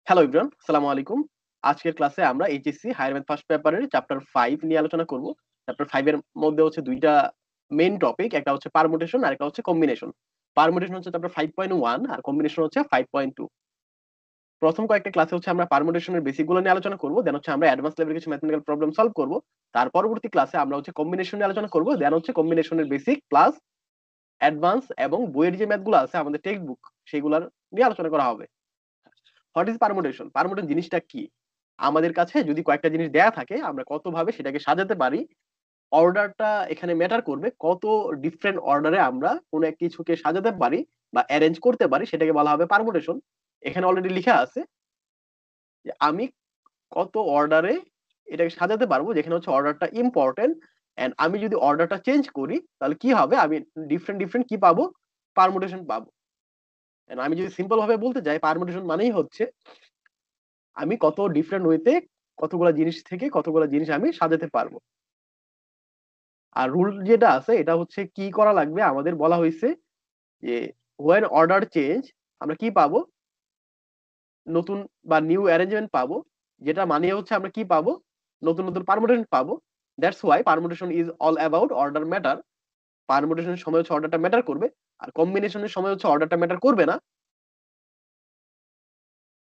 Hello everyone, আসসালামু আলাইকুম। আজকের ক্লাসে আমরা এইচএসসি হায়ার ম্যাথ ফার্স্ট পেপারের চ্যাপ্টার 5 নিয়ে আলোচনা করব। চ্যাপ্টার 5 এর মধ্যে হচ্ছে দুইটা মেইন টপিক, একটা হচ্ছে পারমুটেশন আর একটা হচ্ছে কম্বিনেশন। পারমুটেশন হচ্ছে চ্যাপ্টার 5.1 আর কম্বিনেশন হচ্ছে 5.2। প্রথম কয়েকটা ক্লাসে হচ্ছে আমরা পারমুটেশনের বেসিক গুলো নিয়ে আলোচনা করব, দেন হচ্ছে আমরা অ্যাডভান্স লেভেলের কিছু ম্যাথমেটিক্যাল প্রবলেম সলভ করব। তার পরবর্তী ক্লাসে আমরা হচ্ছে কম্বিনেশন নিয়ে আলোচনা করব, দেন হচ্ছে কম্বিনেশনের বেসিক প্লাস অ্যাডভান্স এবং বইয়ের যে ম্যাথগুলো আছে আমাদের টেক্সট বুক সেগুলোর নিয়ে আলোচনা করা হবে। What is permutation? পারমুটেশন জিনিসটা কি? আমাদের কাছে যদি কয়েকটা জিনিস দেয়া থাকে, আমরা কত ভাবে সেটাকে সাজাতে পারি, অর্ডারটা এখানে ম্যাটার করবে। কত ডিফারেন্ট অর্ডারে আমরা কোনো এক কিছুকে সাজাতে পারি বা অ্যারেঞ্জ করতে পারি, সেটাকে বলা হবে পারমুটেশন। এখানে অলরেডি লেখা আছে যে আমি কত অর্ডারে এটাকে সাজাতে পারবো, যেখানে হচ্ছে অর্ডারটা ইম্পর্টেন্ট। এন্ড আমি যদি অর্ডারটা চেঞ্জ করি তাহলে কি হবে, আমি ডিফারেন্ট ডিফারেন্ট কি পাবো, পারমুটেশন পাবো। And আমি যদি সিম্পল ভাবে বলতে যাই, পারমুটেশন মানেই হচ্ছে আমি কত ডিফারেন্ট ওয়েতে কতগুলা জিনিস থেকে কতগুলা জিনিস আমি সাজাতে পারবো। আর রুল যেটা আছে এটা হচ্ছে কি করা লাগবে, আমাদের বলা হয়েছে যে হোয়েন অর্ডার চেঞ্জ আমরা কি পাবো, নতুন বা নিউ অ্যারেঞ্জমেন্ট পাবো। যেটা মানে হচ্ছে আমরা কি পাবো, নতুন নতুন পারমুটেশন পাবো। That's why permutation is all about order matter. পারমুটেশনের সময় হচ্ছে অর্ডারটা ম্যাটার করবে, আর কম্বিনেশনের সময় হচ্ছে অর্ডারটা ম্যাটার করবে না।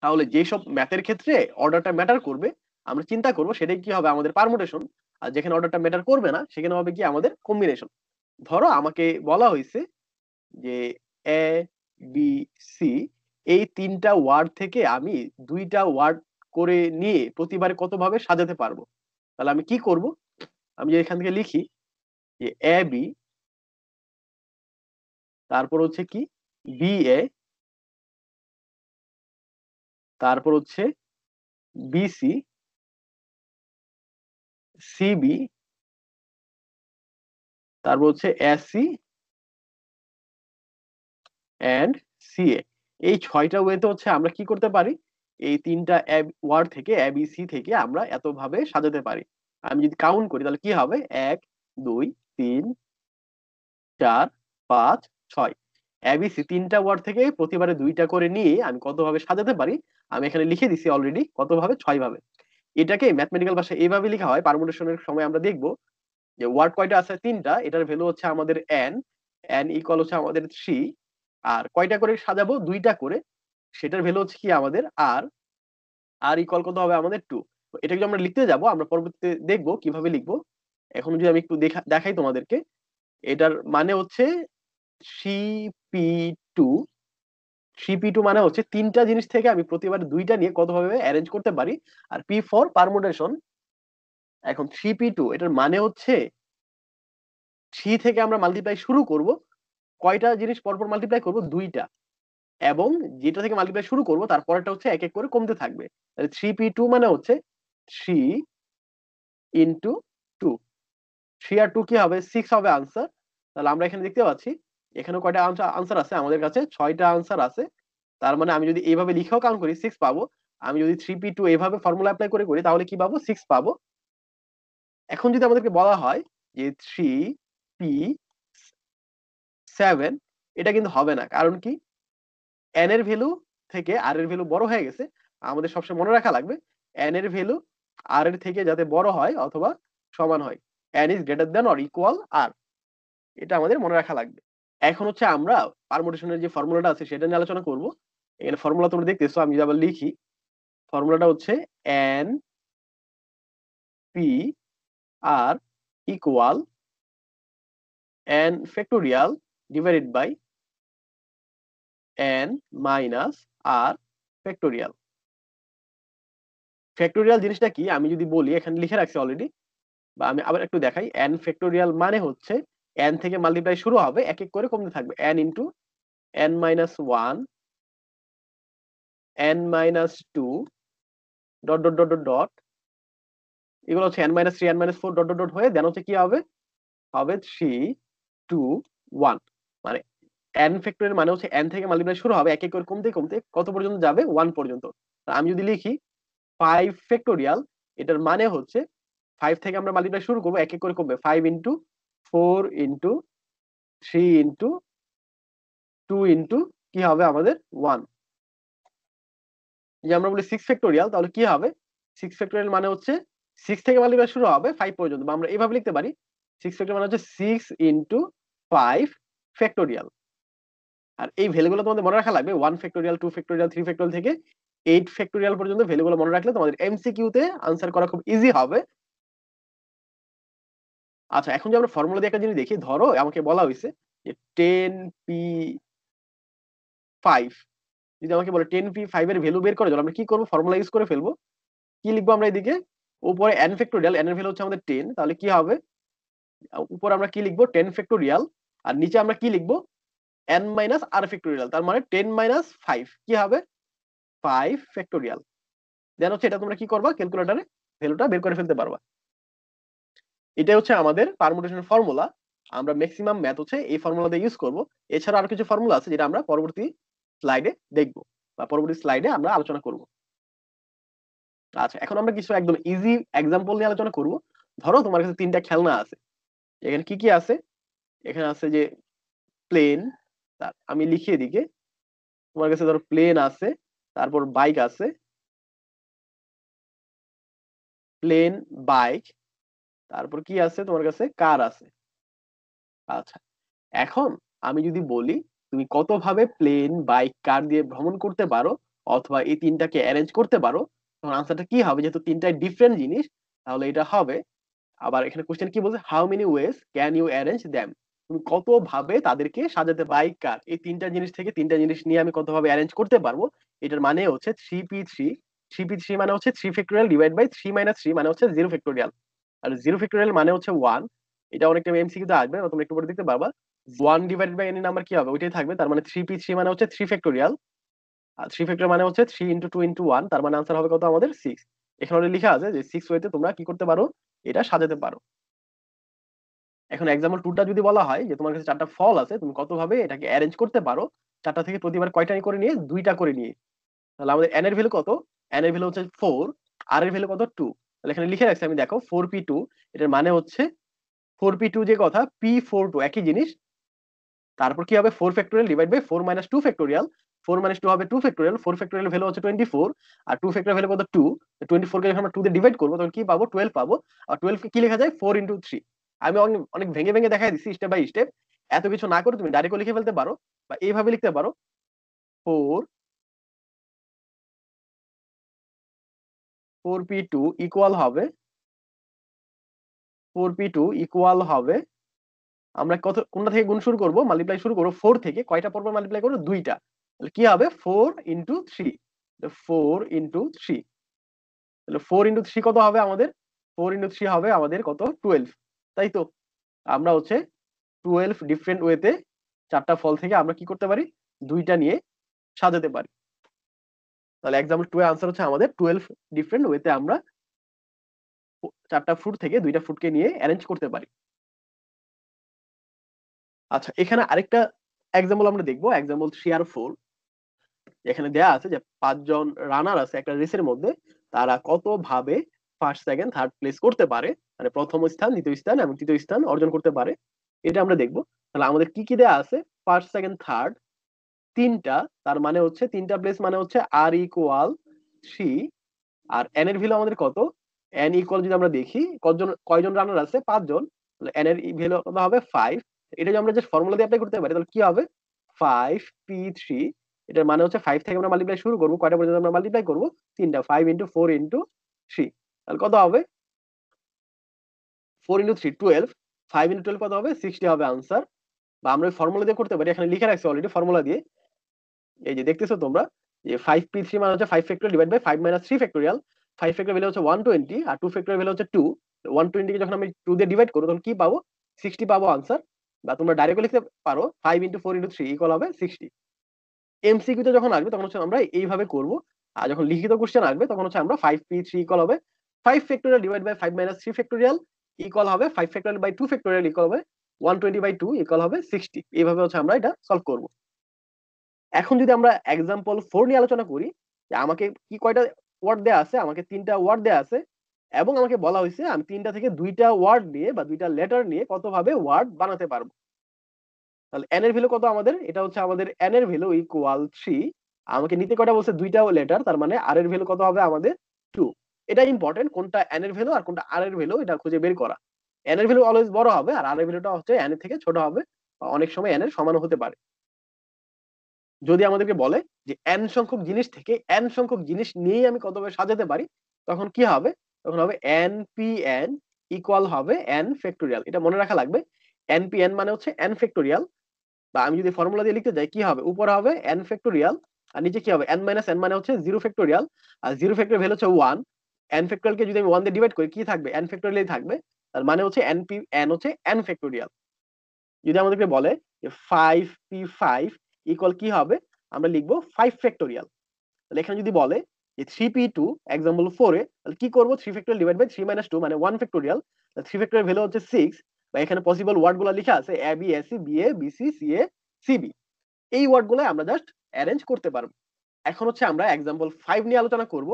তাহলে যেসব ম্যাথের ক্ষেত্রে অর্ডারটা ম্যাটার করবে আমরা চিন্তা করবো সেটাই কি হবে আমাদের পারমুটেশন, আর যেখানে অর্ডারটা ম্যাটার করবে না সেখানে হবে কি আমাদের কম্বিনেশন। ধরো আমাকে বলা হয়েছে যে এ বি সি এই তিনটা ওয়ার্ড থেকে আমি দুইটা ওয়ার্ড করে নিয়ে প্রতিবারে কত ভাবে সাজাতে পারবো। তাহলে আমি কি করব, আমি যদি এখান থেকে লিখি যে এ বি, তারপর হচ্ছে কি বি এ, তারপর হচ্ছে বি সি, সি বি, তারপর হচ্ছে এস সি এন্ড সি এ। এই ছয়টা ওয়েতে হচ্ছে আমরা কি করতে পারি, এই তিনটা ওয়ার্ড থেকে এ বি সি থেকে আমরা এত ভাবে সাজাতে পারি। আমি যদি কাউন্ট করি তাহলে কি হবে, 1 2 3 4 5 6। এবিসি তিনটা ওয়ার্ড থেকে প্রতিবারে দুইটা করে নিয়ে আমি কত ভাবে সাজাতে পারি, আমি এখানে লিখে দিছি অলরেডি কত ভাবে, 6 ভাবে। এটাকে ম্যাথমেটিক্যাল ভাষায় এইভাবে লেখা হয়। পারমুটেশনের সময় আমরা দেখবো যে ওয়ার্ড কয়টা আছে, তিনটা, এটার ভ্যালু হচ্ছে আমাদের এন, এন ইকুয়াল হচ্ছে আমাদের 3। আর কয়টা করে সাজাবো, দুইটা করে, সেটার ভ্যালু হচ্ছে কি আমাদের আর, আর ইকুয়াল কত হবে আমাদের 2। এটা যদি আমরা লিখতে যাব, আমরা পরবর্তীতে দেখবো কিভাবে লিখবো। এখন যদি আমি একটু দেখাই তোমাদেরকে, এটার মানে হচ্ছে সিপি টু। সিপি টু মানে হচ্ছে তিনটা জিনিস থেকে আমি প্রতিবার দুইটা নিয়ে কত ভাবে অ্যারেঞ্জ করতে পারি। আর পি ফর পারমুটেশন। এখন সিপি টু এটার মানে হচ্ছে সি থেকে আমরা মাল্টিপ্লাই শুরু করব, কয়টা জিনিস পরপর মাল্টিপ্লাই করব, দুইটা। এবং যেটা থেকে মাল্টিপ্লাই শুরু করব তারপরটা হচ্ছে এক এক করে কমতে থাকবে। তাহলে 3p2 মানে হচ্ছে 3 × 2। 3 আর 2 কি হবে, 6 হবে আনসার। তাহলে আমরা এখানে দেখতে পাচ্ছি এখানে কয়টা আনসার আছে, আমাদের কাছে 6টা আনসার আছে। তার মানে আমি যদি এইভাবে লিখেও কাউন্ট করি 6 পাবো। আমি যদি 3p2 এইভাবে ফর্মুলা অ্যাপ্লাই করে করি তাহলে কি পাবো, 6 পাবো। এখন যদি আমাদেরকে বলা হয় যে 3p7, এটা কিন্তু হবে না। কারণ কি, এন এর ভ্যালু থেকে আর এর ভ্যালু বড় হয়ে গেছে। আমাদের সবসময় মনে রাখা লাগবে এন এর ভ্যালু আর এর থেকে যাতে বড় হয় অথবা সমান হয়। N is greater than or equal r, এটা আমাদের মনে রাখা লাগবে। এখন হচ্ছে আমরা পারমুটেশনের যে ফর্মুলাটা আছে সেটা নিয়ে আলোচনা করব। এখানে ফর্মুলা তোমরা দেখতেছো, আমি যদি আবার লিখি, ফর্মুলাটা হচ্ছে N P R equal N factorial divided by N minus R factorial. Factorial জিনিসটা কি আমি যদি বলি, এখানে লিখে রাখছি অলরেডি, বা আমি আবার একটু দেখাই। এন ফ্যাক্টোরিয়াল মানে হচ্ছে এন থেকে মাল্টিপ্লাই শুরু হবে, এক এক করে কমতে থাকবে। N into n-1, n-2, dot dot dot dot dot, এগুলো হচ্ছে n-3, n-4, dot dot dot হয়ে দেন হচ্ছে কি হবে, হবে 3 2 1। মানে এন ফ্যাক্টোরিয়াল মানে হচ্ছে এন থেকে মাল্টিপ্লাই শুরু হবে, এক এক করে কমতে কমতে কত পর্যন্ত যাবে, 1 পর্যন্ত। আমি যদি লিখি 5 ফ্যাক্টোরিয়াল, এটার মানে হচ্ছে 5 থেকে আমরা মাল্টিপ্লাই শুরু করবো, এক এক করে কমবে। 5 × 4 × 3 × 2 কি হবে আমাদের 1। যে আমরা বলি 6 ফ্যাক্টোরিয়াল, তাহলে কি হবে? 6 ফ্যাক্টোরিয়াল মানে হচ্ছে 6 থেকে মাল্টিপ্লাই শুরু হবে 5 পর্যন্ত, বা আমরা এইভাবে লিখতে পারি 6 ফ্যাক্টোরিয়াল মানে হচ্ছে 6 ইনটু 5 ফ্যাক্টোরিয়াল। আর এই ভ্যালুগুলো তোমাদের মনে রাখা লাগবে 1 ফ্যাক্টোরিয়াল, 2 ফ্যাক্টোরিয়াল, 3 ফ্যাক্টোরিয়াল থেকে 8 ফ্যাক্টোরিয়াল পর্যন্ত ভ্যালুগুলো মনে রাখলে তোমাদের এমসিকিউ তে আনসার করা খুব ইজি হবে। আচ্ছা, এখন যে আমরা ফর্মুলা দিয়ে একটা জিনিস দেখি, ধরো আমাকে বলা হয়েছে যে 10p5, যদি আমাকে বলে 10p5 এর ভ্যালু বের করে দাও, আমরা কি করবো? ফর্মুলা ইউজ করে ফেলবো। কি লিখবো আমরা এদিকে? উপরে n ফ্যাক্টোরিয়াল, n এর ভ্যালু হচ্ছে আমাদের 10, তাহলে কি হবে? উপরে আমরা কি লিখবো? 10 ফ্যাক্টোরিয়াল। আর নিচে আমরা কি লিখবো? n মাইনাস r ফ্যাক্টোরিয়াল, তার মানে 10 মাইনাস 5 কি হবে? 5 ফ্যাক্টোরিয়াল। দেন হচ্ছে এটা তোমরা কি করবা? ক্যালকুলেটরে ভ্যালুটা বের করে ফেলতে পারবা। এটাই হচ্ছে আমাদের পারমুটেশনের ফর্মুলা। আমরা ম্যাক্সিমাম ম্যাথ হচ্ছে এই ফর্মুলা দিয়ে ইউজ করব। এছাড়া আরো কিছু ফর্মুলা আছে যেটা আমরা পরবর্তী স্লাইডে দেখব, বা পরবর্তী স্লাইডে আমরা আলোচনা করব। আচ্ছা, এখন আমরা কিছু একদম ইজি এক্সাম্পল নিয়ে আলোচনা করব। ধরো তোমার কাছে তিনটা খেলনা আছে। এখানে কি কি আছে? এখানে আছে যে প্লেন, আমি লিখি এদিকে। তোমার কাছে ধরো প্লেন আছে, তারপর বাইক আছে, প্লেন, বাইক, তারপর কি আছে তোমার কাছে? কার আছে। আচ্ছা, এখন আমি যদি বলি তুমি কত ভাবে প্লেন, বাইক, কার দিয়ে ভ্রমণ করতে পারো, অথবা এই তিনটাকে অ্যারেঞ্জ করতে পারো, তখন আনসারটা কি হবে? যেহেতু তিনটাই ডিফারেন্ট জিনিস, তাহলে এটা হবে, আবার এখানে কোশ্চেন কি বলছে, how many ways can you arrange them, তুমি কত ভাবে তাদেরকে সাজাতে, বাইক, কার, এই তিনটা জিনিস থেকে তিনটা জিনিস নিয়ে আমি কত ভাবে অ্যারেঞ্জ করতে পারবো। এটার মানে হচ্ছে 3p3। 3p3 মানে হচ্ছে 3 ফ্যাক্টোরিয়াল ডিভাইড বাই 3 মাইনাস 3 মানে হচ্ছে 0 ফ্যাক্টোরিয়াল। আর 0 ফ্যাক্টোরিয়াল মানে হচ্ছে 1। এটা অনেকটা এমসিকিউ তে আসবে, তোমরা একটু পরে দেখতে পারবা। 1 ডিভাইডেড বাই এনি নাম্বার কি হবে? ওইটাই থাকবে, তার মানে 3p3 মানে হচ্ছে 3 ফ্যাক্টোরিয়াল। আর 3 ফ্যাক্টোরিয়াল মানে হচ্ছে 3 ইন্টু 2 ইন্টু 1, তার মানে আনসার হবে কত আমাদের? 6। এখানে অলরেডি লেখা আছে যে 6 ওয়েতে তোমরা কি করতে পারো, এটা সাজাতে পারো। এখন এক্সাম্পল টুটা যদি বলা হয় যে তোমার কাছে চারটা ফল আছে, তুমি কত ভাবে এটাকে অ্যারেঞ্জ করতে পারো, চারটা থেকে প্রতিবার কয়টা করে নিয়ে? দুইটা করে নিয়ে। তাহলে আমাদের এন এর ভ্যালু কত? এন এর ভ্যালু হচ্ছে 4, আর এর ভ্যালু কত? 2। তাহলে এখানে লিখে রাখছি আমি, দেখো 4p2, এটার মানে হচ্ছে 4p2 যে কথা, p42 একই জিনিস। তারপর কি হবে? 4 factorial divide by 4 minus 2 factorial. 4 minus 2 হবে 2 ফ্যাক্টোরিয়াল। 4 ফ্যাক্টোরিয়াল ভ্যালু হচ্ছে 24, আর 2 ফ্যাক্টোরিয়াল ভ্যালু কত? 2। 24 কে যখন আমরা 2 দিয়ে ডিভাইড করবো তখন কি পাবো? 12 পাবো। আর 12 কে কি লেখা যায়? 4 ইন্টু 3। আমি অনেক অনেক ভেঙে ভেঙে দেখাই দিচ্ছি স্টেপ বাই স্টেপ। এত কিছু না করে তুমি ডাইরেক্ট লিখে ফেলতে পারো, বা এইভাবে লিখতে পারো, 4 4p2 ইকুয়াল হবে 4p2 ইকুয়াল হবে, আমরা কত, কোনটা থেকে গুণ শুরু করব? মাল্টিপ্লাই শুরু করবো 4 থেকে। কয়টা পর্ব মাল্টিপ্লাই করবো? দুইটা। তাহলে কি হবে? 4 ইন্টু 3। 4 ইন্টু 3, তাহলে 4 ইন্টু 3 কত হবে আমাদের? 4 ইন্টু 3 হবে আমাদের কত? 12। তাই তো? আমরা হচ্ছে 12 ডিফারেন্ট ওয়েতে চারটা ফল থেকে আমরা কি করতে পারি? দুইটা নিয়ে সাজাতে পারি। তাহলে এক্সাম্পল 2 এর আনসার হচ্ছে আমাদের 12 ডিফারেন্ট ওয়েতে আমরা চারটা ফ্রুট থেকে দুইটা ফ্রুটকে নিয়ে অ্যারেঞ্জ করতে পারি। আচ্ছা, এখানে আরেকটা এক্সাম্পল আমরা দেখবো, এক্সাম্পল 3 আর 4। এখানে দেয়া আছে যে 5 জন রানার আছে একটা রেসের মধ্যে, তারা কত ভাবে ফার্স্ট, সেকেন্ড, থার্ড প্লেস করতে পারে, মানে প্রথম স্থান, দ্বিতীয় স্থান এবং তৃতীয় স্থান অর্জন করতে পারে, এটা আমরা দেখবো। তাহলে আমাদের কি কি দেয়া আছে? ফার্স্ট, সেকেন্ড, থার্ড তিনটা, তার মানে হচ্ছে তিনটা প্লেস মানে হচ্ছে আর ইকুয়াল 3। আর এন এর ভ্যালু আমাদের কত? এন ইকুয়াল, যদি আমরা দেখি কয়জন রানার আছে? 5 জন। তাহলে এন এর ভ্যালু কত হবে? 5। এটা যদি আমরা যে ফর্মুলা দিয়ে অ্যাপ্লাই করতে পারি তাহলে কি হবে? 5p3, এটার মানে হচ্ছে 5 থেকে আমরা মাল্টিপ্লাই শুরু করবো, কয়টা পর্যন্ত আমরা মাল্টিপ্লাই করবো? তিনটা। 5 ইন্টু 4 ইন্টু 3, তাহলে কত হবে? 4 ইন্টু 3 12, 5 ইন্টু 12 কত হবে? 60 হবে আনসার। বা আমরা ওই ফর্মুলা দিয়ে করতে পারি, এখানে লিখে রাখছি অলরেডি ফর্মুলা দিয়ে। এই যে দেখতেছো তোমরা, যে 5p3 মানে হচ্ছে 5 factorial divide by 5 minus 3 factorial. 5 factorial value হচ্ছে 120, আর 2 ফ্যাক্টোরিয়াল ভ্যালু হচ্ছে 2। 120 কে যখন আমি 2 দিয়ে ডিভাইড করব তখন কি পাবো? 60 পাবো আনসার। বা তোমরা ডাইরেক্ট লিখতে পারো 5 ইন্টু 4 ইন্টু 3 ইকুয়াল হবে 60। এমসিকিউ তে যখন আসবে তখন হচ্ছে আমরা এইভাবে করব। আর যখন লিখিত কোশ্চেন আসবে তখন হচ্ছে আমরা 5p3 ইকুয়াল হবে 5 factorial divide by 5 minus 3 factorial equal হবে 5 ফ্যাক্টোরিয়াল বাই 2 ফ্যাক্টোরিয়াল ইকুয়াল হবে 120 বাই 2 ইকুয়াল হবে 60। এইভাবে হচ্ছে আমরা এটা সলভ করব। এখন যদি আমরা এক্সাম্পল 4 নিয়ে আলোচনা করি, যে আমাকে কি কয়টা ওয়ার্ড দেয়া আছে? আমাকে তিনটা ওয়ার্ড দেয়া আছে, এবং আমাকে বলা হয়েছে আমি তিনটা থেকে দুইটা ওয়ার্ড নিয়ে বা দুইটা লেটার নিয়ে কত ভাবে ওয়ার্ড বানাতে পারবো। তাহলে এন এর ভ্যালু কত আমাদের? এটা হচ্ছে আমাদের এন এর ভ্যালু ইকুয়াল 3, আমাকে নিতে কয়টা বলছে, দুইটা লেটার, তার মানে আর এর ভ্যালু কত হবে আমাদের 2। এটা ইম্পর্টেন্ট, কোনটা এন এর ভ্যালু আর কোনটা আর এর ভ্যালু এটা খুঁজে বের করা। এন এর ভ্যালু অলওয়েজ বড় হবে আর আর এর ভ্যালুটা হচ্ছে এন এর থেকে ছোট হবে, অনেক সময় এন এর সমানও হতে পারে। যদি আমাদেরকে বলে যে এন সংখ্যক জিনিস থেকে এন সংখ্যক জিনিস নিয়েই আমি কতভাবে সাজাতে পারি, তখন কি হবে, তখন হবে এন পি এন ইকুয়াল হবে এন ফ্যাক্টোরিয়াল। এটা মনে রাখা লাগবে, এন পি এন মানে হচ্ছে এন ফ্যাক্টোরিয়াল, বা আমি যদি ফর্মুলা দিয়ে লিখতে যাই কি হবে, উপরে হবে এন ফ্যাক্টোরিয়াল আর নিচে কি হবে এন মাইনাস এন মানে হচ্ছে জিরো ফ্যাক্টোরিয়াল, আর জিরো ফ্যাক্টোরিয়াল ভ্যালু হচ্ছে 1। এন ফ্যাক্টোরিয়ালকে যদি আমি 1 দিয়ে ডিভাইড করি কি থাকবে, এন ফ্যাক্টোরিয়ালই থাকবে, তার মানে হচ্ছে এন পি এন হচ্ছে এন ফ্যাক্টোরিয়াল। যদি আমাদেরকে বলে যে 5p5 ইকুয়াল কি হবে, আমরা লিখবো 5 ফ্যাক্টোরিয়াল। তাহলে এখানে যদি বলে যে 3p2 এক্সাম্পল 4 এ, তাহলে কি করব, 3 ফ্যাক্টোরিয়াল ডিভাইড বাই 3 মাইনাস 2 মানে 1 ফ্যাক্টোরিয়াল। 3 ফ্যাক্টোরিয়াল ভ্যালু হচ্ছে 6, বা এখানে পসিবল ওয়ার্ড গুলো লেখা আছে A B S C B A B C C A C B, এই ওয়ার্ড গুলো আমরা জাস্ট অ্যারেঞ্জ করতে পারবো। এখন হচ্ছে আমরা এক্সাম্পল 5 নিয়ে আলোচনা করব।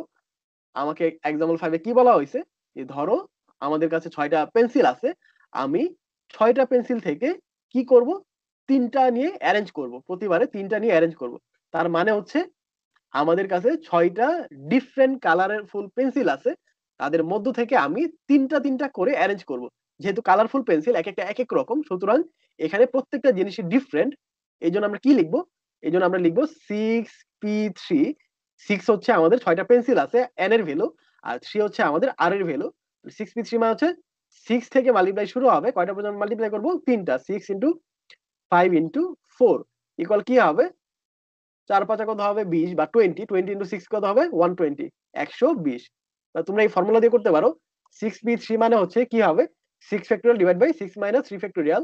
আমাকে এক্সাম্পল 5 এ কি বলা হয়েছে, যে ধরো আমাদের কাছে 6টা পেন্সিল আছে, আমি 6টা পেন্সিল থেকে কি করব, 3টা নিয়ে অ্যারেঞ্জ করব, প্রতিবারে 3টা নিয়ে অ্যারেঞ্জ করব। তার মানে হচ্ছে আমাদের কাছে 6টা ডিফারেন্ট কালারের ফুল পেন্সিল আছে, তাদের মধ্য থেকে আমি 3টা করে অ্যারেঞ্জ করব। যেহেতু কালারফুল পেন্সিল এক একটা এক এক রকম, সুতরাং এখানে প্রত্যেকটা জিনিসই ডিফারেন্ট। এই জন্য আমরা কি লিখবো, এই জন্য আমরা লিখবো 6p3। 6 হচ্ছে আমাদের 6টা পেন্সিল আছে এন এর ভ্যালু, আর 3 হচ্ছে আমাদের আর এর ভ্যালু। 6p3 মানে হচ্ছে 6 থেকে মাল্টিপ্লাই শুরু হবে, কয়টা পর্যন্ত মাল্টিপ্লাই করবো, 3টা। 6 × 5 × 4 ইকুয়াল কি হবে, 4 5 কত হবে 20, বা 20, 20 × 6 কত হবে 120, 120। তোমরা এই ফর্মুলা দিয়ে করতে পারো। 6p3 মানে হচ্ছে কি হবে, 6 factorial divide by 6 minus 3 factorial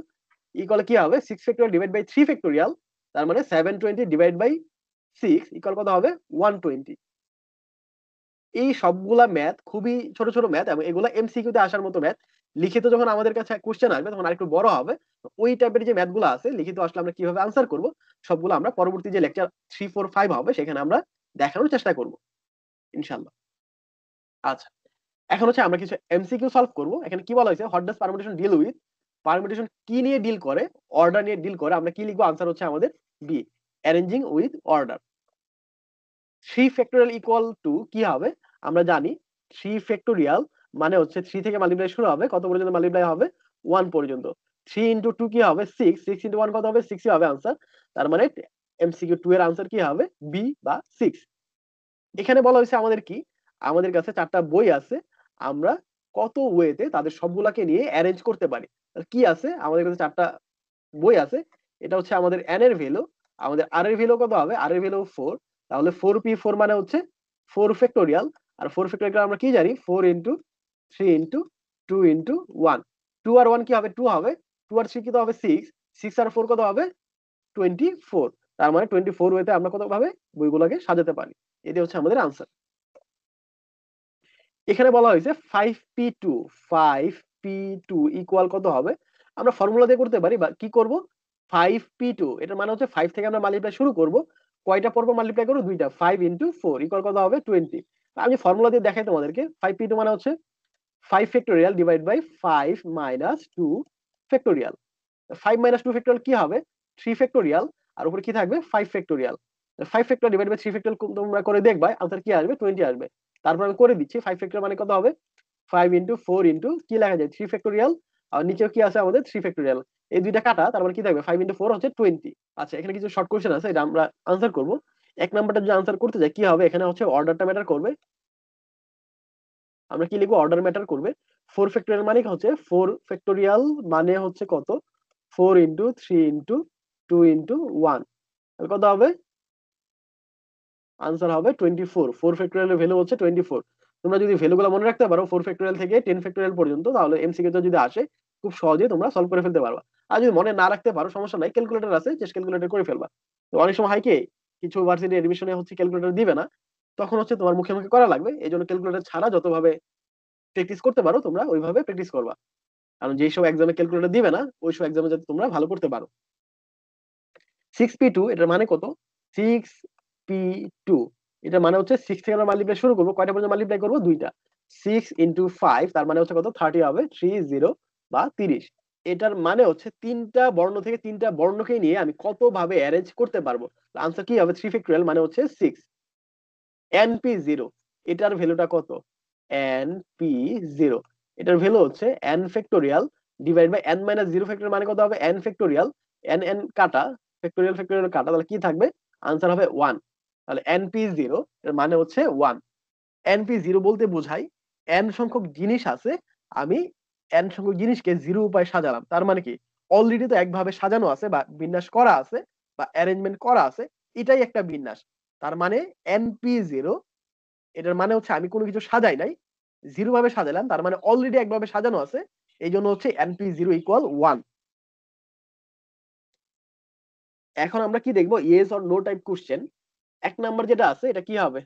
equal কি হবে, 6 ফ্যাক্টোরিয়াল ডিভাইড বাই 3 ফ্যাক্টোরিয়াল, তার মানে 720 ডিভাইড বাই 6 ইকুয়াল কত হবে 120। এই সবগুলা ম্যাথ খুবই ছোট ছোট ম্যাথ, এবং এগুলা এমসিকিউ তে আসার মতো ম্যাথ। লিখিত যখন আমাদের কাছে কোশ্চেন আসবে তখন আরেকটু বড় হবে, ওই টাইপের যে ম্যাথগুলো আছে লিখিত আসলে আমরা কিভাবে আনসার করব, সবগুলো আমরা পরবর্তী যে লেকচার 3 4 5 হবে সেখানে আমরা দেখানোর চেষ্টা করব ইনশাআল্লাহ। আচ্ছা, এখন হচ্ছে আমরা কিছু এমসিকিউ সলভ করব। এখানে কি বলা হয়েছে, what does permutation deal with, permutation কি নিয়ে ডিল করে, অর্ডার নিয়ে ডিল করে। আমরা কি লিখবো, আনসার হচ্ছে আমাদের B, arranging with order. 3 factorial equal to কি হবে, আমরা জানি 3 ফ্যাক্টোরিয়াল মানে হচ্ছে 3 থেকে মাল্টিপ্লাই শুরু হবে, কত পর্যন্ত মাল্টিপ্লাই হবে 1 পর্যন্ত। 3 × 2 কি হবে 6, 6 × 1 কত হবে 6 হবে आंसर। তার মানে এমসিকিউ 2 এর आंसर কি হবে বি বা 6। এখানে বলা হয়েছে আমাদের কি, আমাদের কাছে 4টা বই আছে, আমরা কত ওয়েতে তাদের সবগুলাকে নিয়ে অ্যারেঞ্জ করতে পারি। কি আছে, আমাদের কাছে 4টা বই আছে, এটা হচ্ছে আমাদের এন এর ভ্যালু, আমাদের আর এর ভ্যালু কত হবে, আর এর ভ্যালু 4, তাহলে 4p4 মানে হচ্ছে 4 ফ্যাক্টোরিয়াল। আর 4 ফ্যাক্টোরিয়াল আমরা কি জানি, 4 × 3 × 2 × 1, 2 আর 1 কি হবে 2 হবে, 2 আর 3 কত হবে 6, 6 আর 4 কত হবে 24। তার মানে 24 ওয়েতে আমরা কত ভাবে বইগুলোকে সাজাতে পারি। এটা হচ্ছে আমাদের आंसर। এখানে বলা হয়েছে 5p2, 5p2 ইকুয়াল কত হবে, আমরা ফর্মুলা দিয়ে করতে পারি, বা কি করব 5p2 এটার মানে হচ্ছে 5 থেকে আমরা মাল্টিপ্লাই শুরু করব, কয়টা পর্ব মাল্টিপ্লাই করব, দুইটা। 5 × 4 ইকুয়াল কত হবে 20। আমি ফর্মুলা দিয়ে দেখাই তোমাদেরকে, 5p2 মানে হচ্ছে 5 factorial divide by 5 minus 2 factorial. 5 minus 2 factorial কি হবে 3 ফ্যাক্টোরিয়াল, আর উপরে কি থাকবে 5 factorial. 5 factorial divide by 3 factorial তোমরা করে দেখবা आंसर কি আসবে 20 আসবে। তারপর আমি করে দিচ্ছি, 5 ফ্যাক্টোরিয়াল মানে কত হবে 5 × 4 × কি লেখা যায় 3 ফ্যাক্টোরিয়াল, আর নিচেও কি আছে আমাদের 3 ফ্যাক্টোরিয়াল। এই দুইটা কাটা, তারপর কি থাকবে 5 × 4 হচ্ছে 20। আচ্ছা, এখানে কিছু শর্ট কোশ্চেন আছে, এটা আমরা आंसर করব। এক নাম্বারটা যদি आंसर করতে যাই কি হবে, এখানে হচ্ছে অর্ডারটা ম্যাটার করবে। আমরা কি লিখবো, অর্ডার ম্যাটার করবে। 4 ফ্যাক্টোরিয়াল মানে হচ্ছে 4 ফ্যাক্টোরিয়াল মানে হচ্ছে কত 4 × 3 × 2 × 1, তাহলে কত হবে आंसर হবে 24। 4 ফ্যাক্টোরিয়ালের ভ্যালু হচ্ছে 24। তোমরা যদি ভ্যালুগুলো মনে রাখতে পারো 4 ফ্যাক্টোরিয়াল থেকে 10 ফ্যাক্টোরিয়াল পর্যন্ত, তাহলে এমসিকিউ তে যদি আসে খুব সহজেই তোমরা সলভ করে ফেলতে পারবা। আর যদি মনে না রাখতে পারো সমস্যা নাই, ক্যালকুলেটর আছে, জাস্ট ক্যালকুলেটর করে ফেলবা। তো অনেক সময় হয় কি, কিছু ভার্সিটি এডমিশনে হচ্ছে ক্যালকুলেটর দিবে না, তখন হচ্ছে তোমার মুখে মুখে করা লাগবে। এই জন্য ক্যালকুলেটর ছাড়া যতভাবে প্র্যাকটিস করতে পারো তোমরা ওইভাবে প্র্যাকটিস করবা, কারণ যেই সব এক্সামে ক্যালকুলেটর দিবে না ওই সব এক্সামে যাতে তোমরা ভালো করতে পারো। 6p2 এটার মানে কত, 6p2 এটা মানে হচ্ছে 6 থেকে আমরা মাল্টিপ্লাই শুরু করবো, কয়টা পর্যন্ত মাল্টিপ্লাই করবো দুইটা। 6 × 5 তার মানে হচ্ছে কত 30 হবে, 30 বা 30। এটার মানে হচ্ছে তিনটা বর্ণ থেকে তিনটা বর্ণকে নিয়ে আমি কত ভাবে অ্যারেঞ্জ করতে পারবো। আনসার কি হবে? 3 ফ্যাক্টোরিয়াল মানে হচ্ছে 6। এনপি জিরো, এটার ভ্যালুটা কত? এনপি জিরো, এটার ভ্যালু হচ্ছে N factorial divide by N minus zero factorial মানে কত হবে? এন ফ্যাক্টোরিয়াল, এন এন কাটা, ফ্যাক্টোরিয়াল ফ্যাক্টোরিয়াল কাটা, তাহলে কি থাকবে? আনসার হবে 1। তাহলে এনপি জিরো এর মানে হচ্ছে 1। এনপি জিরো বলতে বোঝায় এন সংখ্যক জিনিস আছে, আমি এন সংখ্যক জিনিসকে জিরো উপায় সাজালাম। তার মানে কি অলরেডি তো একভাবে সাজানো আছে বা বিন্যাস করা আছে বা অ্যারেঞ্জমেন্ট করা আছে, এটাই একটা বিন্যাস। তার মানে এনপি জিরো, এটার মানে হচ্ছে আমি কোনো কিছু সাজাই নাই, জিরো ভাবে সাজালাম, তার মানে অলরেডি একভাবে সাজানো আছে, এই জন্য হচ্ছে এনপি জিরো ইকুয়াল 1। এখন আমরা কি দেখবো? Yes or no type question. এক নাম্বার যেটা আছে এটা কি হবে?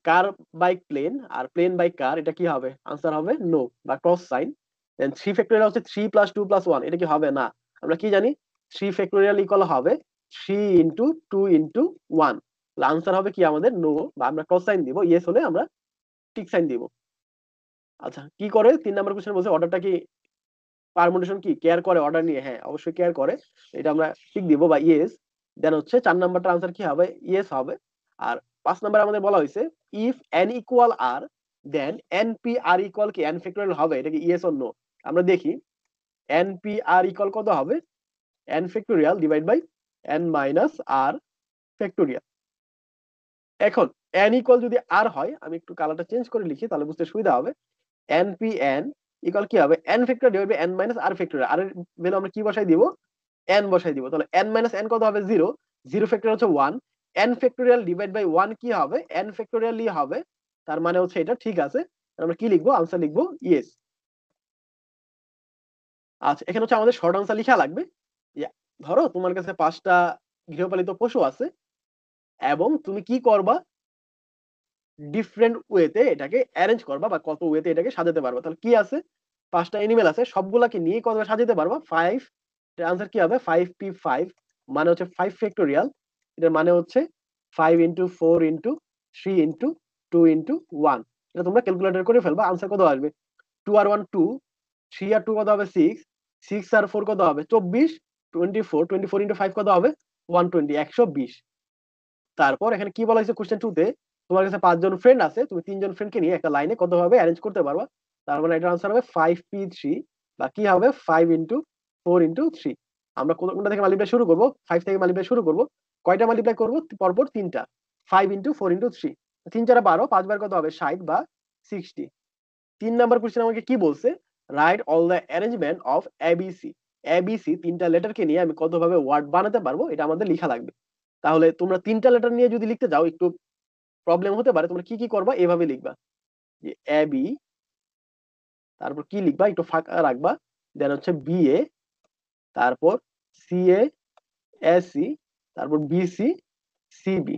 কার বাই প্লেন আর প্লেন বাই কার, এটা কি হবে? আনসার হবে নো বা ক্রস সাইন। দেন 3 ফ্যাক্টোরিয়াল হচ্ছে 3 প্লাস 2 প্লাস 1, এটা কি হবে? না। আমরা কি জানি? 3 ফ্যাক্টোরিয়াল ইকুয়াল হবে 3 ইন্টু 2 ইন্টু 1। আনসার হবে কি আমাদের? নো, বা আমরা ক্রস সাইন দিব, ইয়েস হলে আমরা টিক সাইন দিব। আচ্ছা, কি করে 3 নাম্বার কোশ্চেন বলছে অর্ডারটা কি পারমুটেশন কি কেয়ার করে অর্ডার নিয়ে? হ্যাঁ, অবশ্যই কেয়ার করে, এটা আমরা টিক দিব বা ইয়েস। দেন হচ্ছে 4 নাম্বারটা আনসার কি হবে? ইয়েস হবে। আর 5 নাম্বার আমাদের বলা হয়েছে if n equal r then np r equal কি n ফ্যাক্টোরিয়াল হবে, এটা কি ইয়েস অর নো? আমরা দেখি np r ইকুয়াল কত হবে? n factorial divide by n minus r factorial. এখন n ইকুয়াল যদি r হয়, আমি একটু কালারটা চেঞ্জ করে লিখি তাহলে বুঝতে সুবিধা হবে। npn ইকুয়াল কি হবে? n factor divide by n minus r factorial. আর এর ভ্যালু আমরা কি বসাই দিব? n বসাই দিব। তাহলে n মাইনাস n কত হবে? 0। 0 ফ্যাক্টরিয়াল হচ্ছে 1। n ফ্যাক্টরিয়াল ডিভাইড বাই 1 কি হবে? n ফ্যাক্টরিয়ালই হবে। তার মানে হচ্ছে এটা ঠিক আছে। আমরা কি লিখবো? আনসার লিখবো ইয়েস। আচ্ছা, এখানে হচ্ছে আমাদের শর্ট আনসার লেখা লাগবে। ইয়া, ধরো তোমার কাছে 5টা গৃহপালিত পশু আছে এবং তুমি কি করবা? ডিফারেন্ট ওয়েতে এটাকে অ্যারেঞ্জ করবা বা কত ওয়েতে এটাকে সাজাতে পারবা। তাহলে কি আছে? 5টা এনিমেল আছে, সবগুলাকে নিয়ে কত সাজাতে পারবা? 5। এর আনসার কি হবে? 5p5 মানে হচ্ছে 5 ফ্যাক্টোরিয়াল। এটার মানে হচ্ছে 5 ইন্টু 4 ইন্টু 3 ইন্টু 2 ইন্টু 1। এটা তোমরা ক্যালকুলেটর করে ফেলবা, আনসার কত আসবে? 2 আর 1 2, 3 আর 2 কত হবে? 6, 6 আর 4 কত হবে? 24, 24, 24 ইন্টু 5 কত হবে? 120, 120। তারপর এখানে কি বলা হয়েছে কোশ্চেন 2 তে? তোমার কাছে 5 জন ফ্রেন্ড আছে, তুমি 3 জন ফ্রেন্ডকে নিয়ে একটা লাইনে কত ভাবে অ্যারেঞ্জ করতে পারবা? তার মানে এটার আনসার হবে 5p3 বা কি হবে? 5 ইন্টু 4 ইন্টু 3। আমরা কোনটা থেকে মাল্টিপ্লাই শুরু করব? 5 থেকে মাল্টিপ্লাই শুরু করব। কয়টা মাল্টিপ্লাই করব? পরপর 3টা। 5 ইন্টু 4 ইন্টু 3, 3 4 12, 5 বার কত হবে? 60 বা 60। 3 নাম্বার কোশ্চেন আমাকে কি বলছে? Right all the arrangement of ABC. ABC তিনটা লেটারকে নিয়ে আমি কত ভাবে ওয়ার্ড বানাতে পারবো, এটা আমাদের লেখা লাগবে। তাহলে তোমরা তিনটা লেটার নিয়ে যদি লিখতে যাও একটু প্রবলেম হতে পারে। তোমরা কি কি করবা? এভাবে লিখবা যে এ বি, তারপর কি লিখবা? একটু ফাঁকা রাখবা। দেন হচ্ছে বি এ, তারপর সি এ সি, তারপর বিসি সিবি।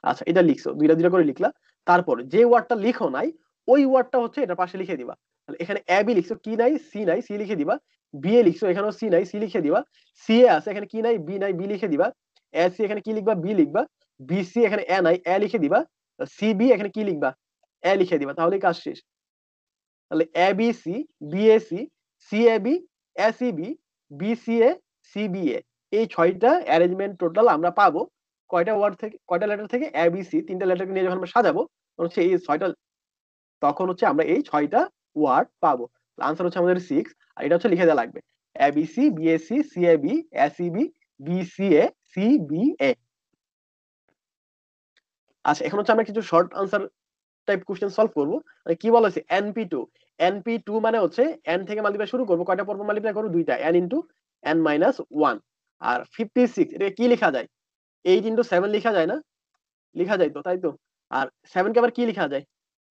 আচ্ছা, এটা লিখছো, দুইটা দুইটা করে লিখলা। তারপর যে ওয়ার্ডটা লিখো নাই ওই ওয়ার্ডটা হচ্ছে এটার পাশে লিখে দিবা। তাহলে এখানে এ বি লিখছো, কি নাই? সি নাই, সি লিখে দিবা। বি এ লিখছো, এখানেও সি নাই, সি লিখে দিবা। সি এ আছে, এখানে কি নাই? বি নাই, বি লিখে দিবা। এ সি এখানে কি লিখবা? বি লিখবা। বি সি এখানে এ নাই, এ লিখে দিবা। সি বি এখানে কি লিখবা? এ লিখে দিবা, তাহলে কাজ শেষ। তাহলে A B C, B A C, C A B, A C B, B C A, C B A, এই 6টা অ্যারেঞ্জমেন্ট টোটাল আমরা পাবো কয়টা ওয়ার্ড থেকে, কয়টা লেটার থেকে? এ বি সি তিনটা লেটারকে নিয়ে যখন আমরা সাজাবো তখন হচ্ছে এই 6টা, তখন হচ্ছে আমরা এই 6টা ওয়ার্ড পাবো। আনসার হচ্ছে আমাদের 6। আর এটা হচ্ছে লিখে দেওয়া লাগবে A B C, B A C, C A B, A C B, B C A, C B A. আচ্ছা, এখন হচ্ছে আমরা কিছু short answer type question solve করবো। কি বলা হয়েছে? np2। np2 মানে হচ্ছে n থেকে মাল্টিপ্লাই শুরু করবো, কয়টা পর্ব মাল্টিপ্লাই করবো? দুইটা, n ইন্টু n মাইনাস 1। আর 56 এটা কি লেখা যায়? 8 ইন্টু 7 লেখা যায় না? লেখা যায় তো, তাই তো? আর 7 কে আবার কি লেখা যায়?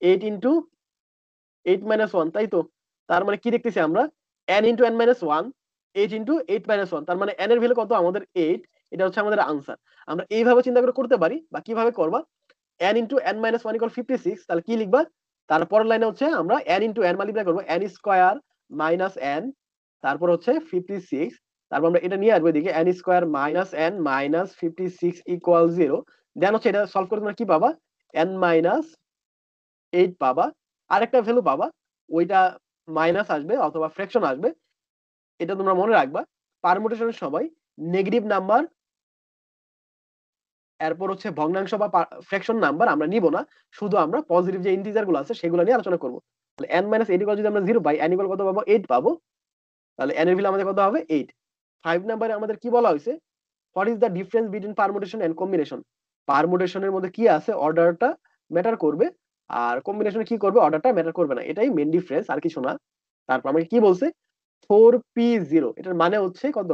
8 ইন্টু 8 মাইনাস 1, তাই তো? তার মানে কি দেখতেছি আমরা? n into n minus 1, 8 into 8 minus 1, তার মানে n এর ভ্যালু কত? আমাদের 8। এটা হচ্ছে আমাদের আনসার। আমরা এইভাবে চিন্তা করে করতে পারি, বা কিভাবে করবা? n into n minus 1 equal 56, তাহলে কি লিখবা? তারপরের লাইনে হচ্ছে আমরা n ইন্টু n মাল্টিপ্লাই করবো, n স্কয়ার মাইনাস n, তারপর হচ্ছে 56। তারপর আমরা এটা নিয়ে আসবো এদিকে, n square minus n minus 56 equal 0। দেন হচ্ছে এটা সলভ করে তোমরা কি পাবা? n মাইনাস 8 পাবা। আরেকটা ভ্যালু পাবা, ওইটা মাইনাস আসবে অথবা ফ্র্যাকশন আসবে। এটা তোমরা মনে রাখবা, পারমুটেশনের সময় নেগেটিভ নাম্বার, এরপর হচ্ছে ভগ্নাংশ বা ফ্র্যাকশন নাম্বার আমরা নিব না, শুধু আমরা পজিটিভ যে ইন্টিজার গুলো আছে সেগুলো নিয়ে আলোচনা করবো। তাহলে n মাইনাস এইট যদি আমরা 0 পাই, n ইকুয়াল কত পাবো? 8 পাবো। তাহলে n এর ভ্যালু আমাদের কত হবে? 8। 5 নাম্বারে আমাদের কি বলা হয়েছে? What is the difference between permutation and combination? পারমুটেশনের মধ্যে কি আছে, অর্ডারটা ম্যাটার করবে, আর কম্বিনেশনে কি করবে, অর্ডারটা ম্যাটার করবে না, এটাই মেইন ডিফারেন্স, আর কিছু না। তারপর আমাকে কি বলছে? 4p0, এটার মানে হচ্ছে কত?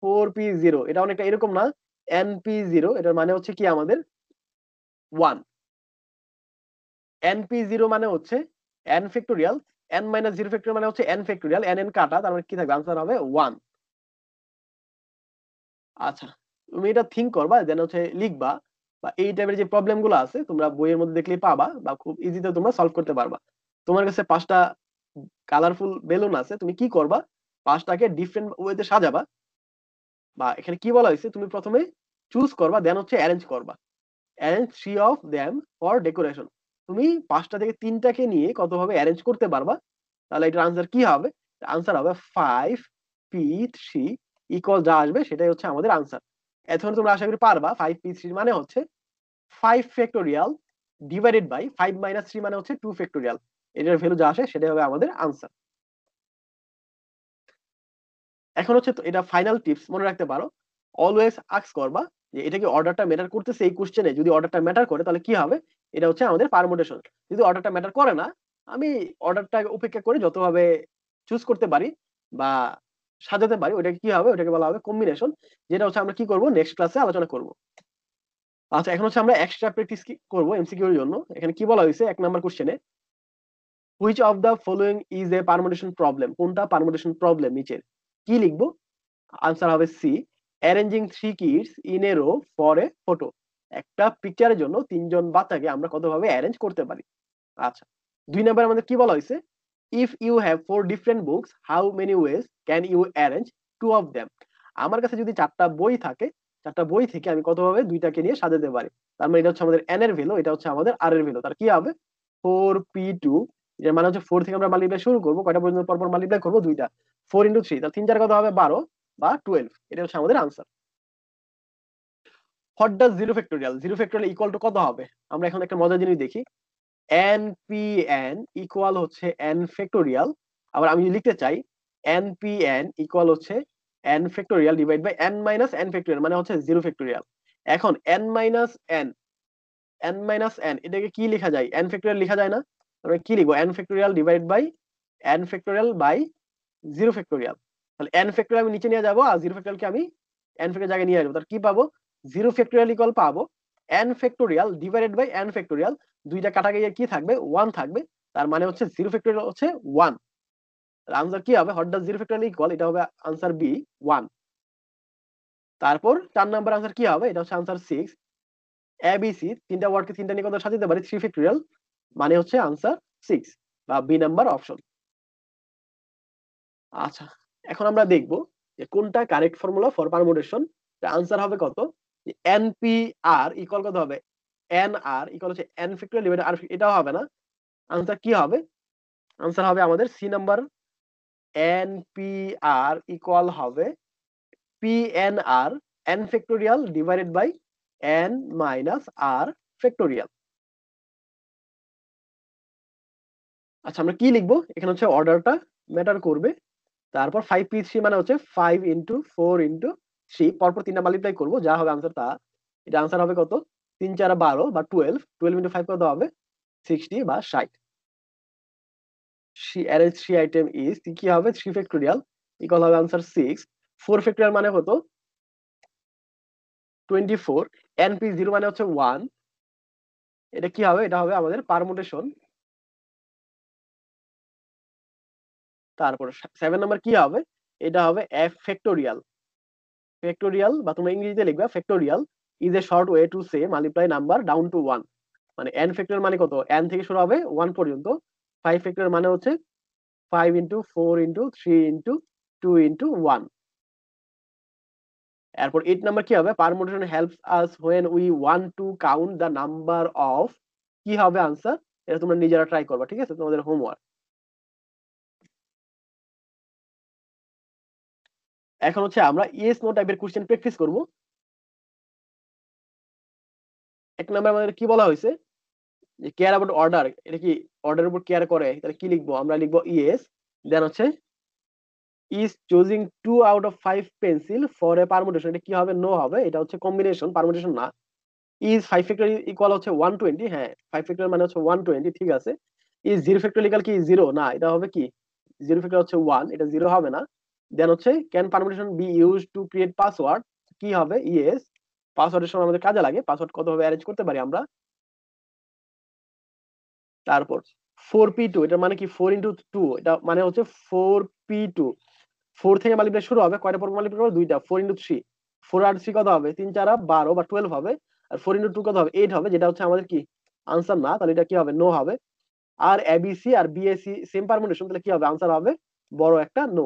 4p0। এটা অনেকটা এরকম না, np0, এটার মানে হচ্ছে কি আমাদের 1। np0 মানে হচ্ছে n factorial, n minus 0 factorial মানে হচ্ছে n ফ্যাক্টোরিয়াল, n n কাটা, তার মানে কি থাকবে? আনসার হবে 1। আচ্ছা, তুমি এটা থিঙ্ক করবা, দেন হচ্ছে লিখবা, বা এই টাইপের যে প্রবলেম গুলো আছে তোমরা বইয়ের মধ্যে দেখলেই পাবা, বা খুব ইজিতে তোমরা সলভ করতে পারবা। তোমার কাছে 5টা কালারফুল বেলুন আছে, তুমি কি করবা? 5টাকে ডিফারেন্ট ওয়েতে সাজাবা, বা এখানে কি বলা হয়েছে, তুমি প্রথমে চুজ করবা, দেন হচ্ছে অ্যারেঞ্জ করবা। Arrange 3 of them for decoration. তুমি 5টা থেকে 3টাকে নিয়ে কত ভাবে অ্যারেঞ্জ করতে পারবা। তাহলে এটার আনসার কি হবে? আনসার হবে 5p3 ইকুয়াল, যা আসবে সেটাই হচ্ছে আমাদের আনসার। এখন তোমরা আশা করি পারবা। 5p3 মানে হচ্ছে 5 ফ্যাক্টোরিয়াল ডিভাইডেড বাই 5 মাইনাস 3 মানে হচ্ছে 2 ফ্যাক্টোরিয়াল। এটার ভ্যালু যা আসে সেটাই হবে আমাদের আনসার। এখন হচ্ছে তো এটা ফাইনাল টিপস মনে রাখতে পারো, অলওয়েজ আস্ক করবা যে এটা কি অর্ডারটা ম্যাটার করতেছে এই কোশ্চেনে। যদি অর্ডারটা ম্যাটার করে তাহলে কি হবে? এটা হচ্ছে আমাদের পারমুটেশন। যদি অর্ডারটা ম্যাটার করে না, আমি অর্ডারটা উপেক্ষা করে যতভাবে চুজ করতে পারি বা সাজাতে পারি, ওটাকে কি হবে? ওটাকে বলা হবে কম্বিনেশন, যেটা হচ্ছে আমরা কি করব, নেক্সট ক্লাসে আলোচনা করব। আচ্ছা, এখন হচ্ছে আমরা এক্সট্রা প্র্যাকটিস করব এমসিকিউ এর জন্য। এখানে কি বলা হয়েছে 1 নাম্বার কোশ্চেনে, which of the following is a permutation problem? কোনটা পারমুটেশন প্রবলেম নিচের? কি লিখবো? আনসার হবে C, arranging three kids in a row for a photo. একটা পিকচারের জন্য 3জন বাচ্চাকে আমরা কত ভাবে অ্যারেঞ্জ করতে পারি। আচ্ছা, 2 নাম্বার আমাদের কি বলা হয়েছে, if you have 4 different books how many ways can you arrange 2 of them? আমার কাছে যদি 4টা বই থাকে, 4টা বই থেকে আমি কত ভাবে 2টাকে নিয়ে সাজাতে পারি। তার মানে এটা হচ্ছে আমাদের n এর ভ্যালু, এটা হচ্ছে আমাদের r এর ভ্যালু। তার কি হবে? 4p2, এর মানে হচ্ছে 4 থেকে আমরা মাল্টিপ্লাই শুরু করবো, কয়টা পর্যন্ত পর পর মাল্টিপ্লাই করবো? 2টা। 4 × 3, তাহলে 3 4 কত হবে? 12 বা 12। এটা হচ্ছে আমাদের answer. What does zero factorial? Zero factorial equal to কত হবে? আমরা এখন একটা মজার জিনিস দেখি, npn ইকুয়াল হচ্ছে n ফ্যাক্টোরিয়াল। আবার আমি যদি লিখতে চাই, npn ইকুয়াল হচ্ছে n factorial divide by n minus n factorial, মানে হচ্ছে জিরো ফ্যাক্টোরিয়াল। এখন n minus n, n minus n এটাকে কি লেখা যায়? n ফ্যাক্টোরিয়াল লেখা যায় না? আমরা কি লিখবো? n factorial divide by n factorial by zero factorial. তাহলে n ফ্যাক্টোরিয়াল আমি নিচে নিয়ে যাবো, আর জিরো ফ্যাক্টোরিয়ালকে আমি n ফ্যাক্টোরিয়াল জায়গায় নিয়ে আসবো। তাহলে কি পাবো? জিরো ফ্যাক্টোরিয়াল ইকুয়াল পাবো n factorial divided by n factorial. 2টা কাটা গিয়ে কি থাকবে? 1 থাকবে। তার মানে হচ্ছে জিরো ফ্যাক্টোরিয়াল হচ্ছে 1। আনসার কি হবে? What does zero factorial equal? এটা হবে আনসার বি, 1। তারপর 4 নাম্বার আনসার কি হবে? এটা হচ্ছে আনসার 6। এবিসি, 3টা ওয়ার্ডকে 3টা নিয়ে কত সাজাতে পারি? 3 ফ্যাক্টোরিয়াল, মানে হচ্ছে আনসার 6 বা বি নাম্বার অপশন। আচ্ছা, এখন আমরা দেখব যে কোনটা correct formula for permutation. Answer হবে কত? npr ইকুয়াল কত হবে? nr ইকুয়াল হচ্ছে n ফ্যাক্টোরিয়াল ডিভাইড r। এটাও হবে না। আনসার কি হবে? আনসার হবে আমাদের সি নাম্বার, npr ইকুয়াল হবে pnr, n factorial divided by n minus r factorial. আচ্ছা, আমরা কি লিখবো এখানে? হচ্ছে অর্ডারটা ম্যাটার করবে। তারপর 5p3 মানে হচ্ছে 5 × 4 × 3, পরপর 3টা মাল্টিপ্লাই করবো, যা হবে আনসার তা। এটা আনসার হবে কত? 3 4 12 বা 12। 12 × 5 কত হবে? 60 বা 60। অ্যারেঞ্জ 3 আইটেম ইজ, কি হবে? 3 ফ্যাক্টোরিয়াল ইকুয়াল হবে আনসার 6। 4 ফ্যাক্টোরিয়াল মানে কত? 24। np0 মানে হচ্ছে 1। এটা কি হবে? এটা হবে আমাদের পারমুটেশন। তারপর 7 নাম্বার কি হবে? এটা হবে f ফ্যাক্টোরিয়াল। ফ্যাক্টোরিয়াল, বা তোমরা ইংরেজিতে লিখবা factorial is a short way to say multiply number down to 1। মানে n ফ্যাক্টোরিয়াল মানে কত? n থেকে শুরু হবে 1 পর্যন্ত। 5 ফ্যাক্টোরিয়াল মানে হচ্ছে 5 × 4 × 3 × 2 × 1। এরপর 8 নাম্বার কি হবে? Permutation helps us when we want to count the number of. কি হবে আনসার? এটা তোমরা নিজেরা ট্রাই করবা, ঠিক আছে? তোমাদের হোমওয়ার্ক। এখন হচ্ছে আমরা ইয়েস নো টাইপের কোশ্চেন প্র্যাকটিস করব। 1 নম্বরে আমাদের কি বলা হয়েছে, যে কেয়ার অ্যাবাউট অর্ডার, এটা কি অর্ডারের উপর কেয়ার করে, তাহলে কি লিখবো, আমরা লিখবো ইয়েস। দেন হচ্ছে is choosing 2 out of 5 pencil for a permutation, এটা কি হবে, নো হবে, এটা হচ্ছে কম্বিনেশন, পারমুটেশন না। ইজ 5 ফ্যাক্টরিয়াল ইকুয়াল হচ্ছে 120, হ্যাঁ 5 ফ্যাক্টরিয়াল মানে হচ্ছে 120, ঠিক আছে। ইজ 0 ফ্যাক্টরিয়াল ইকুয়াল কি 0, না এটা হবে কি 0 ফ্যাক্টরিয়াল হচ্ছে 1, এটা 0 হবে না। দেন হচ্ছে can permutation be use to create password, কি হবে ইয়েস। পাসওয়ার্ডের সময় আমাদের কাজে লাগে, পাসওয়ার্ড কত ভাবে অ্যারেঞ্জ করতে পারি আমরা। তারপর 4p2, এটা মানে কি 4 into 2, এটা মানে হচ্ছে 4p2, 4 থেকে মাল্টিপ্লাই শুরু হবে, কয়টা পর্ব মাল্টিপ্লাই করবে, দুইটা, 4 into 3, 4 আর 3 কত হবে, 3 4 12 বা 12 হবে। আর 4 into 2 কত হবে, 8 হবে, যেটা হচ্ছে আমাদের কি আনসার না, তাহলে এটা কি হবে, নো হবে। আর এবিসি আর বিএসি সেম পারমুটেশন, তাহলে কি হবে, আনসার হবে বড় একটা নো।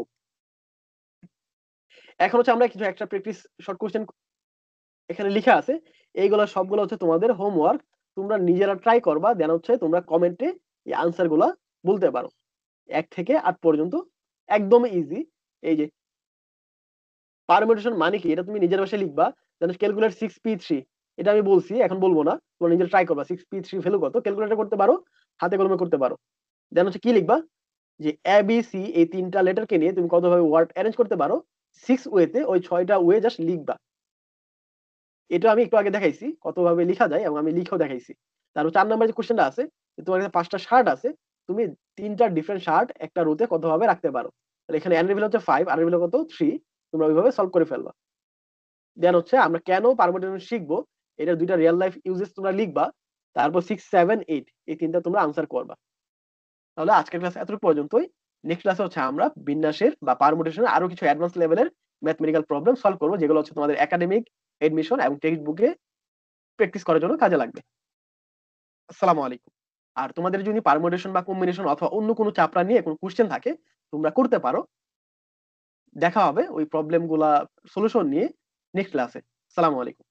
এখন হচ্ছে আমরা কিছু এক্সট্রা প্র্যাকটিস শর্ট কোশ্চেন এখানে লেখা আছে, এইগুলো সবগুলো হচ্ছে তোমাদের হোমওয়ার্ক, তোমরা নিজেরা ট্রাই করবা, দেন হচ্ছে তোমরা কমেন্টে এই আনসার গুলা বলতে পারো। 1 থেকে 8 পর্যন্ত একদম ইজি। এই যে পারমিটেশন মানে কি, এটা তুমি নিজের ভাষায় লিখবা। যেন ক্যালকুলেট 6p3, এটা আমি বলছি, এখন বলবো না, তোমরা নিজে ট্রাই করবা 6p3 ভ্যালু কত, ক্যালকুলেটর করতে পারো, হাতে কলমে করতে পারো। দেন হচ্ছে কি লিখবা, যে এ বি সি এই 3টা লেটারকে নিয়ে তুমি কত ভাবে ওয়ার্ড অ্যারেঞ্জ করতে পারো 6 ওয়েতে, ওই 6টা ওয়ে জাস্ট লিখবা। এটা আমি একটু আগে দেখাইছি কত ভাবে লেখা যায়, এবং আমি লিখেও দেখাইছি। তারপর 4 নম্বর যে কোশ্চেনটা আছে, যে তোমার কাছে 5টা শার্ট আছে, তুমি 3টা ডিফারেন্ট শার্ট একটা রোতে কত ভাবে রাখতে পারো। তাহলে এখানে এন এর ভ্যালু হচ্ছে 5, আর এর ভ্যালু কত 3, তোমরা ওইভাবে সলভ করে ফেলবা। দেন হচ্ছে আমরা কেন পারমুটেশন শিখবো, এটা দুইটা রিয়েল লাইফ ইউজেস তোমরা লিখবা। তারপর 6 7 8 এই 3টা তোমরা আনসার করবা। তাহলে আজকের ক্লাস এতটুকু পর্যন্তই। নেক্সট ক্লাসে হচ্ছে আমরা বিন্যাসের বা পারমুটেশনের আরো কিছু অ্যাডভান্স লেভেলের ম্যাথমেটিক্যাল প্রবলেম সলভ করবো, যেগুলো হচ্ছে তোমাদের একাডেমিক, এডমিশন এবং টেক্সট বুকে প্র্যাকটিস করার জন্য কাজে লাগবে। আসসালামু আলাইকুম। আর তোমাদের যদি পারমুটেশন বা কম্বিনেশন অথবা অন্য কোনো চ্যাপ্টার নিয়ে কোনো কোশ্চেন থাকে, তোমরা করতে পারো। দেখা হবে ওই প্রবলেম গুলা সলিউশন নিয়ে নেক্সট ক্লাসে। আসসালামু আলাইকুম।